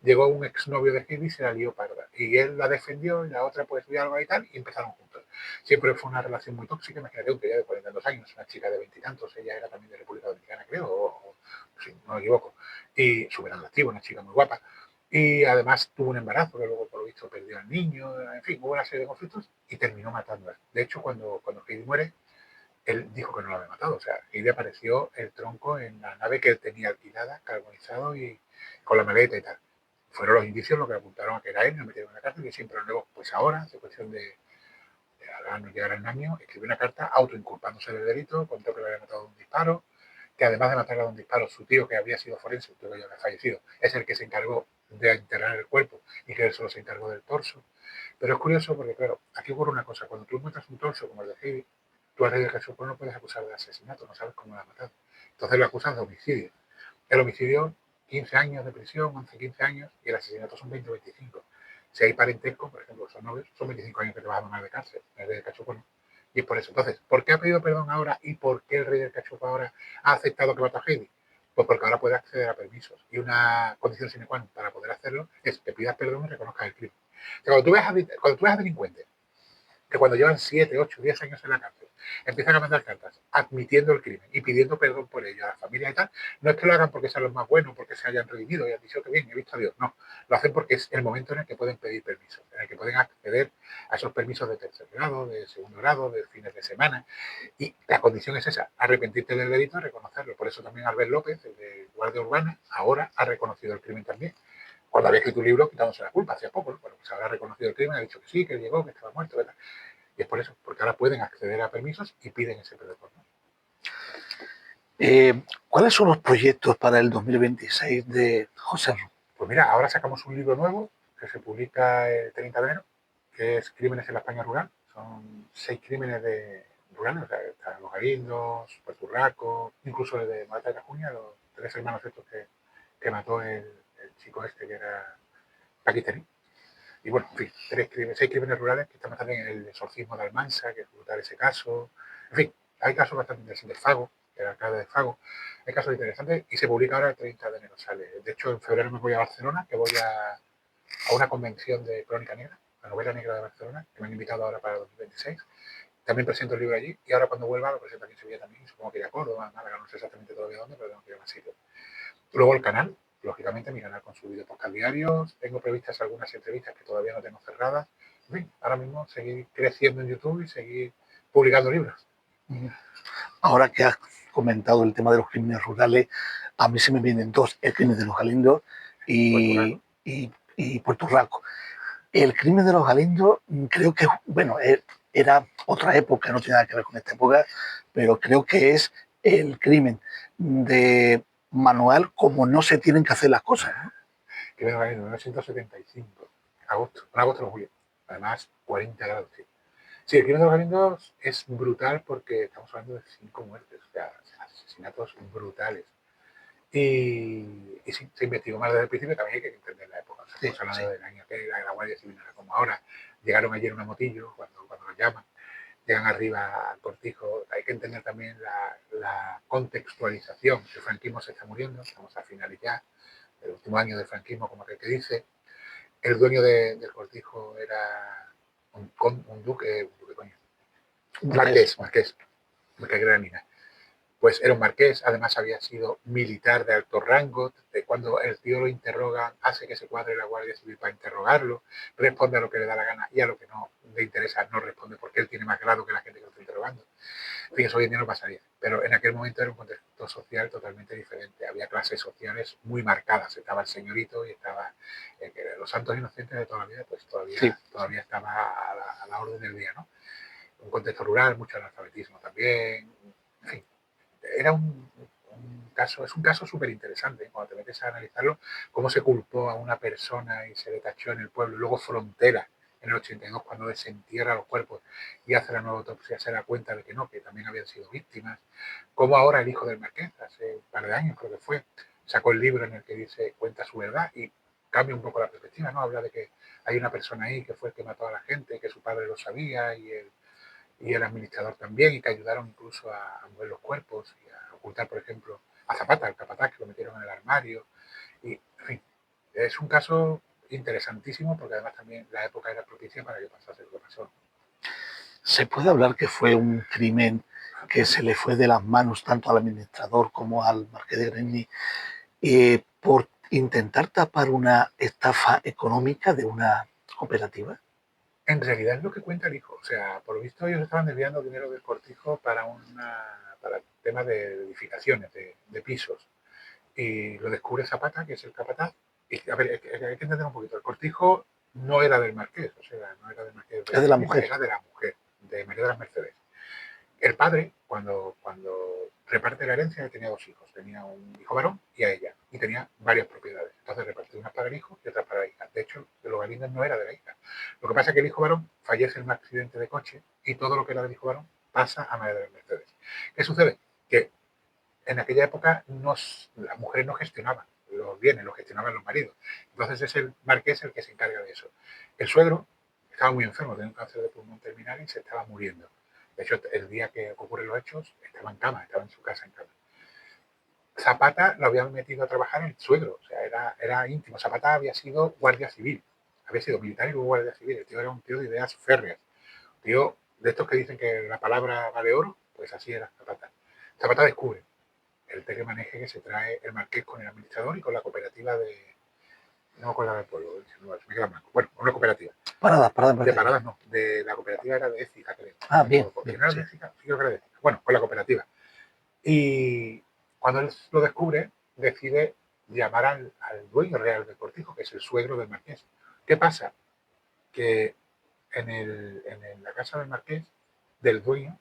llegó un exnovio de Heidi y se la lió parda. Y él la defendió y la otra pues vio algo y tal, y empezaron juntos. Siempre fue una relación muy tóxica, imagínate un tío de 42 años, una chica de 20 y tantos, ella era también de República Dominicana, creo, o si no me equivoco, y súper atractiva, una chica muy guapa. Y además tuvo un embarazo que luego, por lo visto, perdió al niño, en fin, hubo una serie de conflictos y terminó matándola. De hecho, cuando Heidi muere, él dijo que no lo había matado. O sea, Heidi apareció el tronco en la nave que él tenía alquilada, carbonizado y con la maleta y tal. Fueron los indicios lo que apuntaron a que era él, me metieron en la cárcel y siempre lo negó. Pues ahora, hace cuestión de ahora no llegar al año, escribió una carta autoinculpándose del delito, contó que lo había matado de un disparo, que además de matarle de un disparo, su tío, que había sido forense, el tío que ya había fallecido, es el que se encargó de enterrar el cuerpo y que él solo se encargó del torso. Pero es curioso porque, claro, aquí ocurre una cosa. Cuando tú encuentras un torso como el de Heidi, tú al rey del cachopo no puedes acusar de asesinato, no sabes cómo lo ha matado. Entonces lo acusas de homicidio. El homicidio, 15 años de prisión, 11, 15 años, y el asesinato son 20 o 25. Si hay parentesco, por ejemplo, son novios, son 25 años que te vas a tomar de cárcel. El rey del cachopo no. Y es por eso. Entonces, ¿por qué ha pedido perdón ahora y por qué el rey del cachopo ahora ha aceptado que mató a Heidi? Pues porque ahora puede acceder a permisos. Y una condición sine qua non para poder hacerlo es que pidas perdón y reconozcas el crimen. O sea, cuando tú ves a delincuentes que cuando llevan 7, 8, 10 años en la cárcel, empiezan a mandar cartas admitiendo el crimen y pidiendo perdón por ello a la familia y tal, no es que lo hagan porque sean los más buenos, porque se hayan redimido y han dicho que bien, he visto a Dios, no, lo hacen porque es el momento en el que pueden pedir permisos, en el que pueden acceder a esos permisos de tercer grado, de segundo grado, de fines de semana, y la condición es esa, arrepentirte del delito y reconocerlo. Por eso también Albert López, el de Guardia Urbana, ahora ha reconocido el crimen también. Cuando había escrito un libro quitándose la culpa, hacía poco, ¿no? Bueno, pues ahora ha reconocido el crimen, ha dicho que sí, que llegó, que estaba muerto, ¿verdad? Y es por eso, porque ahora pueden acceder a permisos y piden ese perdón. ¿Cuáles son los proyectos para el 2026 de José Ru? Pues mira, ahora sacamos un libro nuevo que se publica el 30 de enero, que es Crímenes en la España rural. Son 6 crímenes rurales, o sea, están los Galindos, Puerto Urraco, incluso el de Mata de Cajuña, los 3 hermanos estos que mató el chico este que era paquistaní. Y bueno, en fin, 6 crímenes rurales que están también en el exorcismo de Almansa, que es brutal ese caso. En fin, hay casos bastante interesantes. Fago, el alcalde de Fago. Hay casos interesantes y se publica ahora el 30 de enero. Sale. De hecho, en febrero me voy a Barcelona, que voy a una convención de crónica negra, la novela negra de Barcelona, que me han invitado ahora para 2026. también presento el libro allí y ahora cuando vuelva lo presento aquí en Sevilla también. Supongo que iré a Córdoba, Málaga, no sé exactamente todavía dónde, pero tengo que ir a más sitios. Luego el canal, lógicamente mi canal con subido podcast diarios. Tengo previstas algunas entrevistas que todavía no tengo cerradas. En fin, ahora mismo seguir creciendo en YouTube y seguir publicando libros. Ahora que has comentado el tema de los crímenes rurales, a mí se me vienen dos, el crimen de los Galindos y Puerto Rico. El crimen de los Galindos creo que, bueno, era otra época, no tiene nada que ver con esta época, pero creo que es el crimen de manual como no se tienen que hacer las cosas, ¿no? Crimen de los Galindos, 1975, agosto o julio. Además, 40 grados. Sí, el crimen de los Galindos es brutal porque estamos hablando de 5 muertes, o sea, asesinatos brutales. Y sí, se investigó más desde el principio, también hay que entender la época. O sea, estamos hablando del año que era la Guardia Civil, no era como ahora. Llegaron ayer una motillo, cuando los llaman, llegan arriba al cortijo. Hay que entender también la contextualización. El franquismo se está muriendo, estamos a finales ya, el último año del franquismo, como aquel que dice. El dueño del cortijo era un duque, coño. Marqués Granina. Pues era un marqués, además había sido militar de alto rango. De cuando el tío lo interroga, hace que se cuadre la Guardia Civil para interrogarlo, responde a lo que le da la gana y a lo que no le interesa no responde porque él tiene más grado que la gente que lo está interrogando. En fin, eso hoy en día no pasaría. Pero en aquel momento era un contexto social totalmente diferente. Había clases sociales muy marcadas. Estaba el señorito y estaba los santos inocentes de toda la vida, pues todavía estaba a la orden del día, ¿no? Un contexto rural, mucho analfabetismo también, en fin. Era un caso, es un caso súper interesante, cuando te metes a analizarlo, cómo se culpó a una persona y se le tachó en el pueblo, y luego Frontera, en el 82, cuando desentierra los cuerpos y hace la nueva autopsia, se da cuenta de que no, que también habían sido víctimas. Como ahora el hijo del marqués, hace un par de años creo que fue, sacó el libro en el que dice, cuenta su verdad y cambia un poco la perspectiva, ¿no? Habla de que hay una persona ahí que fue el que mató a la gente, que su padre lo sabía y el administrador también, y que ayudaron incluso a mover los cuerpos y a ocultar, por ejemplo, a Zapata, el capataz, que lo metieron en el armario. Y, en fin, es un caso interesantísimo porque además también la época era propicia para que pasase lo que pasó. ¿Se puede hablar que fue un crimen que se le fue de las manos tanto al administrador como al marqués de Greny por intentar tapar una estafa económica de una cooperativa? En realidad es lo que cuenta el hijo. O sea, por lo visto ellos estaban desviando dinero del cortijo para temas de edificaciones, de pisos. Y lo descubre Zapata, que es el capataz. Y, a ver, hay que entender un poquito. El cortijo no era del marqués, o sea, no era del marqués Es de la mujer. era de la mujer, de María de las Mercedes. El padre, cuando reparte la herencia, tenía 2 hijos. Tenía un hijo varón y a ella. Y tenía varias propiedades. Entonces repartió unas para el hijo y otras para la hija. De hecho, los Galindos no era de la hija. Lo que pasa es que el hijo varón fallece en un accidente de coche y todo lo que era del hijo varón pasa a María de las Mercedes. ¿Qué sucede? Que en aquella época las mujeres no gestionaban los bienes, los gestionaban los maridos. Entonces es el marqués el que se encarga de eso. El suegro estaba muy enfermo, tenía un cáncer de pulmón terminal y se estaba muriendo. De hecho, el día que ocurren los hechos, estaba en cama, estaba en su casa en cama. Zapata lo había metido a trabajar el suegro, o sea, era íntimo. Zapata había sido guardia civil, había sido militar y luego guardia civil. El tío era un tío de ideas férreas. Tío, de estos que dicen que la palabra vale oro, pues así era Zapata. Zapata descubre el tejemaneje que se trae el marqués con el administrador y con la cooperativa de... No con la del pueblo, me queda blanco. Bueno, con una cooperativa. Paradas. De paradas no, de la cooperativa era de Écija, creo. Ah, bien. ¿Quién era de Écija? Sí, creo que era de Écija. Bueno, con la cooperativa. Y cuando él lo descubre, decide llamar al dueño real del cortijo, que es el suegro del marqués. ¿Qué pasa? Que en la casa del marqués, del dueño,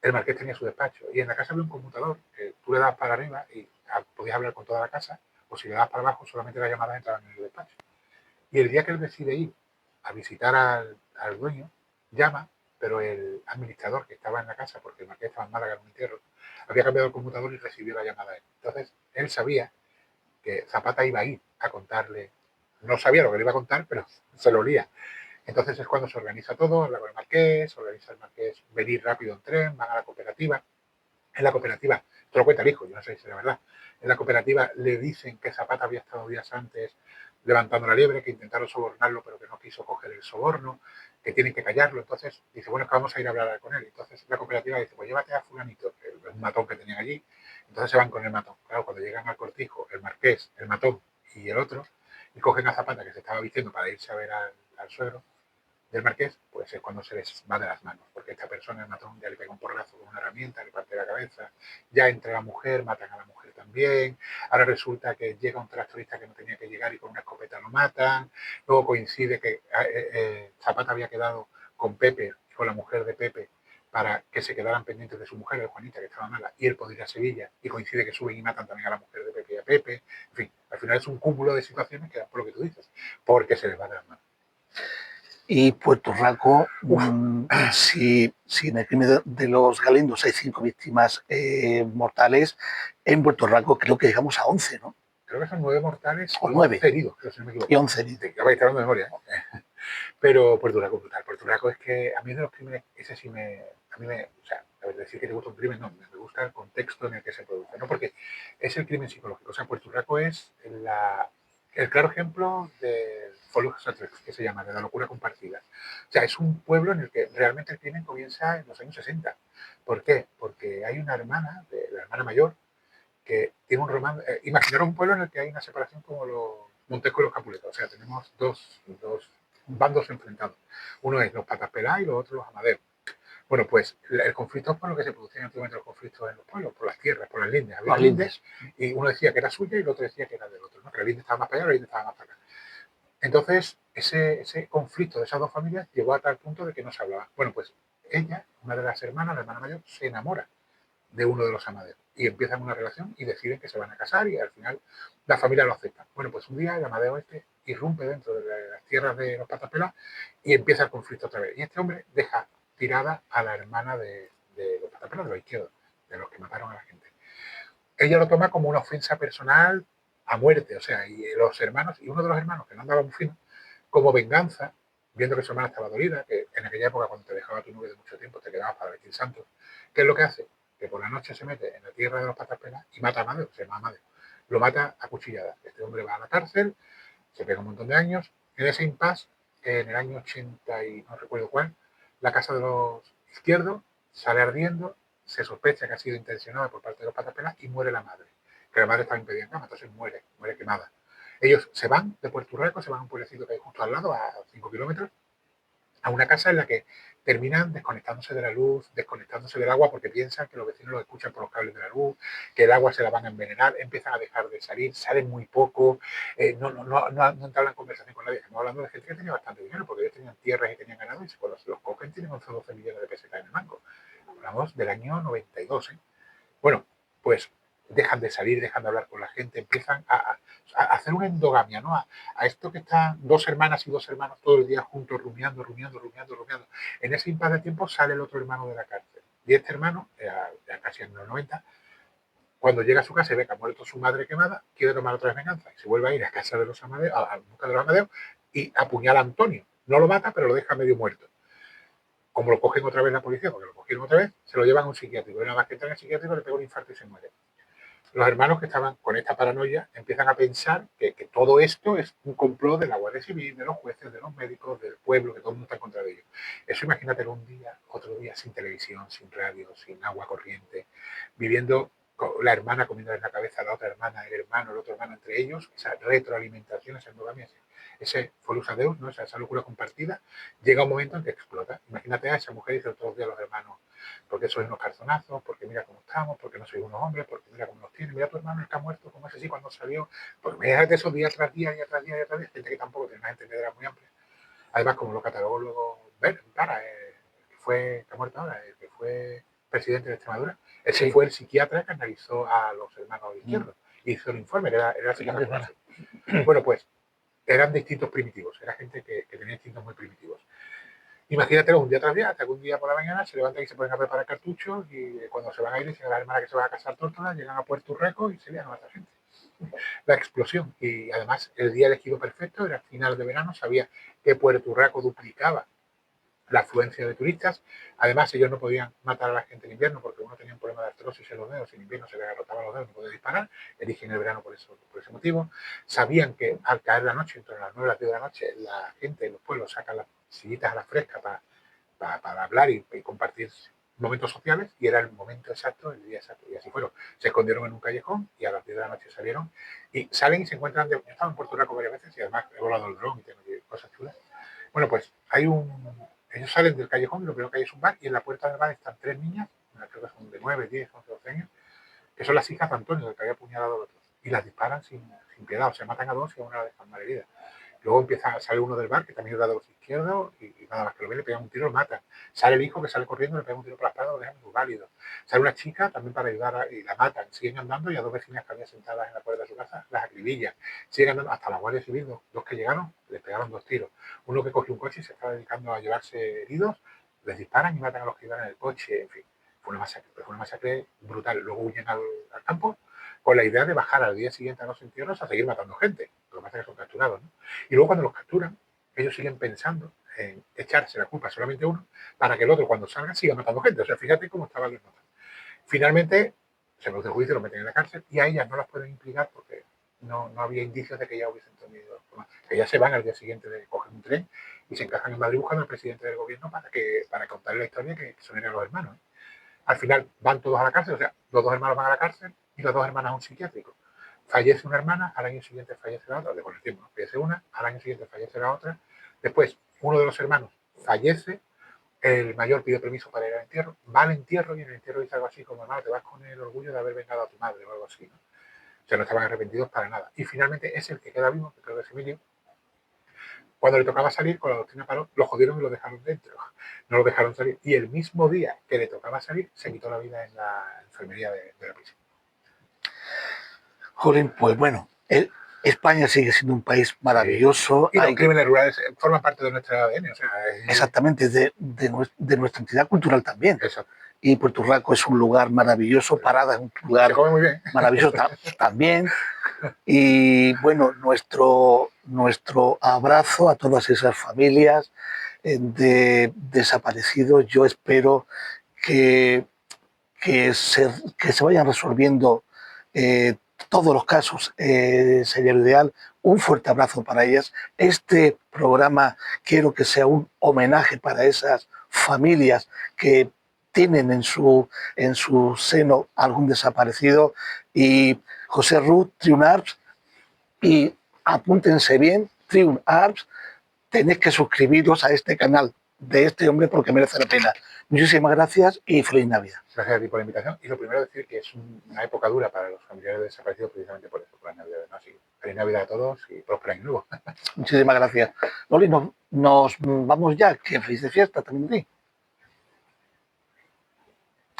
el marqués tenía su despacho y en la casa había un conmutador que tú le dabas para arriba y podías hablar con toda la casa, o si le dabas para abajo solamente las llamadas entraban en el despacho. Y el día que él decide ir a visitar al dueño, llama, pero el administrador que estaba en la casa, porque el marqués estaba en Málaga en un entierro, había cambiado el conmutador y recibió la llamada a él. Entonces, él sabía que Zapata iba a ir a contarle, no sabía lo que le iba a contar, pero se lo olía. Entonces es cuando se organiza todo, habla con el marqués, organiza el marqués venir rápido en tren, van a la cooperativa. En la cooperativa, te lo cuenta el hijo, yo no sé si es la verdad, en la cooperativa le dicen que Zapata había estado días antes levantando la liebre, que intentaron sobornarlo, pero que no quiso coger el soborno. que tienen que callarlo. Entonces dice, bueno, es que vamos a ir a hablar con él. Entonces la cooperativa dice, pues llévate a fulanito, un matón que tenían allí. Entonces se van con el matón. Claro, cuando llegan al cortijo, el marqués, el matón y el otro, y cogen a Zapata, que se estaba vistiendo para irse a ver al suegro del marqués, pues es cuando se les va de las manos, porque esta persona, el matón, ya le pega un porrazo con una herramienta, le parte la cabeza, ya entra la mujer, matan a la mujer también, ahora resulta que llega un tractorista que no tenía que llegar y con una escopeta lo matan, luego coincide que Zapata había quedado con Pepe, con la mujer de Pepe, para que se quedaran pendientes de su mujer, de Juanita, que estaba mala, y él podía ir a Sevilla, y coincide que suben y matan también a la mujer de Pepe y a Pepe, en fin, al final es un cúmulo de situaciones que dan por lo que tú dices, porque se les va de las manos. Y Puerto Rico, si en el crimen de los Galindos hay 5 víctimas mortales, en Puerto Rico creo que llegamos a 11, ¿no? Creo que son 9 mortales O y 9. 11 heridos, creo, si no me equivoco. Y 11 heridos. Ya vais a estar en memoria. Pero Puerto Rico brutal. Puerto Rico es que a mí de los crímenes, ese sí o sea, decir que te gusta un crimen, no, me gusta el contexto en el que se produce, ¿no? Porque es el crimen psicológico. O sea, Puerto Rico es el claro ejemplo del Follow que se llama, de la locura compartida. O sea, es un pueblo en el que realmente el crimen comienza en los años 60. ¿Por qué? Porque hay una hermana, la hermana mayor, que tiene un romance. Imaginaros un pueblo en el que hay una separación como los Montesco y los Capuletos. O sea, tenemos dos bandos enfrentados. Uno es los patas peladas y los otros los amadeos. Bueno, pues el conflicto es por lo que se producían antiguamente los conflictos en los pueblos, por las tierras, por las lindes. Había lindes y uno decía que era suya y el otro decía que era del otro, ¿no? Que la linde estaba más para allá y la linde estaba más para acá. Entonces, ese conflicto de esas dos familias llegó a tal punto de que no se hablaba. Bueno, pues ella, una de las hermanas, la hermana mayor, se enamora de uno de los amaderos y empiezan una relación y deciden que se van a casar y al final la familia lo acepta. Bueno, pues un día el amadeo este irrumpe dentro de las tierras de los patas peladas y empieza el conflicto otra vez. Y este hombre deja tirada a la hermana de los patas peladas, de los izquierdos, de los que mataron a la gente. Ella lo toma como una ofensa personal a muerte, o sea, y los hermanos, y uno de los hermanos que no andaba muy fino, como venganza, viendo que su hermana estaba dolida, que en aquella época cuando te dejaba tu novio de mucho tiempo te quedabas para vestir santos, ¿qué es lo que hace? Que por la noche se mete en la tierra de los patas pelas y mata a Amadeo, se llama Amadeo. Lo mata a cuchilladas. Este hombre va a la cárcel, se pega un montón de años. En ese impasse, en el año 80 y no recuerdo cuál, la casa de los izquierdos sale ardiendo, se sospecha que ha sido intencionada por parte de los patas pelas y muere la madre. Que la madre estaba impedida en cama, entonces muere quemada. Ellos se van de Puerto Rico, se van a un pueblecito que hay justo al lado, a 5 kilómetros, a una casa en la que terminan desconectándose de la luz, desconectándose del agua, porque piensan que los vecinos los escuchan por los cables de la luz, que el agua se la van a envenenar, empiezan a dejar de salir, salen muy poco, no entablan conversación con nadie. Estamos hablando de gente que tenía bastante dinero, porque ellos tenían tierras y tenían ganado, y cuando se los cogen tienen 11 o 12 millones de pesetas en el banco. Hablamos del año 92, ¿eh? Bueno, pues dejan de salir, dejan de hablar con la gente, empiezan a hacer una endogamia, ¿no? A esto que están dos hermanas y dos hermanos todo el día juntos, rumiando. En ese impasse de tiempo sale el otro hermano de la cárcel. Y este hermano, ya casi en los 90, cuando llega a su casa y ve que ha muerto su madre quemada, quiere tomar otra vez venganza. Y se vuelve a ir a casa de los Amadeos, a busca de los Amadeos, y apuñala a Antonio. No lo mata, pero lo deja medio muerto. Como lo cogen otra vez la policía, porque lo cogieron otra vez, se lo llevan a un psiquiátrico. Y nada más que entra en el psiquiátrico le pega un infarto y se muere. Los hermanos que estaban con esta paranoia empiezan a pensar que todo esto es un complot de la Guardia Civil, de los jueces, de los médicos, del pueblo, que todo el mundo está en contra de ellos. Eso imagínatelo un día, otro día sin televisión, sin radio, sin agua corriente, viviendo con la hermana comiendo en la cabeza a la otra hermana, el hermano, el otro hermano entre ellos, esa retroalimentación, esa endogamia, ese folus adeus, ¿no? esa locura compartida, llega un momento en que explota. Imagínate a esa mujer y dice todos los días a los hermanos, porque sois unos calzonazos, porque mira cómo estamos, porque no sois unos hombres, porque mira cómo nos tiene, mira a tu hermano el que ha muerto, como es así cuando salió, pues fíjate eso día tras día, gente que tampoco tiene una entendedera muy amplia. Además, como lo catalogó luego Vara, que ha muerto ahora, el que fue presidente de Extremadura, ese fue el psiquiatra que analizó a los hermanos izquierdos, hizo el informe, era el psiquiatra. Bueno, pues eran distintos primitivos, era gente que tenía instintos muy primitivos. Imagínatelo un día tras día, hasta que un día por la mañana se levantan y se ponen a preparar cartuchos y cuando se van a ir dicen a la hermana que se va a casar tórtola, llegan a Puerto Rico y se lían a matar gente. La explosión. Y además el día elegido perfecto era final de verano, sabía que Puerto Rico duplicaba la afluencia de turistas. Además, ellos no podían matar a la gente en invierno porque uno tenía un problema de artrosis en los dedos, en invierno se le agarrotaban los dedos, no podía disparar, eligen el verano por ese motivo. Sabían que al caer la noche, entre las 9 y las 10 de la noche, la gente en los pueblos sillitas a la fresca para hablar y compartir momentos sociales, y era el momento exacto, el día exacto, y así fueron. Se escondieron en un callejón y a las 10 de la noche salieron y salen y se encuentran. Yo estaba en Puerto Rico varias veces y además he volado el dron y tengo cosas chulas. Bueno, pues ellos salen del callejón y lo primero que hay es un bar, y en la puerta del bar están 3 niñas, creo que son de 9, 10, 11, 12 años, que son las hijas de Antonio, del que había apuñalado al otro, y las disparan sin piedad, o sea, matan a 2 y a una la dejan malherida. Luego sale uno del bar, que también es de los izquierdos, y nada más que lo ve, le pegan un tiro, lo matan. Sale el hijo, que sale corriendo, le pega un tiro por la espalda, lo dejan muy válido. Sale una chica también para ayudar y la matan. Siguen andando, y a 2 vecinas que había sentadas en la puerta de su casa las acribillan. Siguen andando hasta la Guardia Civil, dos que llegaron, les pegaron 2 tiros. Uno que cogió un coche y se estaba dedicando a llevarse heridos, les disparan y matan a los que iban en el coche, en fin. Fue una masacre brutal. Luego huyen al campo con la idea de bajar al día siguiente a los entierros a seguir matando gente. Lo que pasa es que son capturados, ¿no? Y luego, cuando los capturan, ellos siguen pensando en echarse la culpa solamente a uno, para que el otro, cuando salga, siga matando gente. O sea, fíjate cómo estaban los notas. Finalmente se produce el juicio, lo meten en la cárcel, y a ellas no las pueden implicar porque no había indicios de que ya hubiesen tenido. Ellas se van al día siguiente, de coger un tren y se encajan en Madrid buscando al presidente del gobierno para contarle la historia, que son los hermanos. Al final van todos a la cárcel, o sea, los 2 hermanos van a la cárcel y las 2 hermanas a un psiquiátrico. Fallece una hermana, al año siguiente fallece la otra, con el tiempo, ¿no? Fallece una, al año siguiente fallece la otra. Después, uno de los hermanos fallece, el mayor pide permiso para ir al entierro, va al entierro, y en el entierro dice algo así como: hermano, te vas con el orgullo de haber vengado a tu madre, o algo así, ¿no? O sea, no estaban arrepentidos para nada. Y finalmente es el que queda vivo, que creo que es Emilio. Cuando le tocaba salir con la doctrina Parot, lo jodieron y lo dejaron dentro. No lo dejaron salir. Y el mismo día que le tocaba salir, se quitó la vida en la enfermería de la prisión. Jolín, pues bueno, España sigue siendo un país maravilloso. Sí. Y los crímenes rurales forman parte de nuestra ADN. O sea, exactamente, de nuestra entidad cultural también. Exacto. Y Puerto Rico es un lugar maravilloso, Parada es un lugar se come muy bien. maravilloso también. Y bueno, nuestro abrazo a todas esas familias de desaparecidos. Yo espero que se vayan resolviendo todos los casos. Sería lo ideal. Un fuerte abrazo para ellas. Este programa quiero que sea un homenaje para esas familias que tienen en su seno algún desaparecido. Y José Ruth, Triun Arps, y apúntense bien, Triun Arps, tenéis que suscribiros a este canal de este hombre porque merece la pena. Muchísimas gracias y feliz Navidad. Gracias a ti por la invitación. Y lo primero, decir que es una época dura para los familiares desaparecidos, precisamente por eso, por las Navidades, ¿no? Así que feliz Navidad a todos y próspero año nuevo. Muchísimas gracias. Loli, nos vamos ya. Que feliz fiesta también de ti.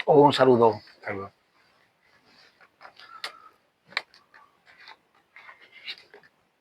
Un saludo. Saludos.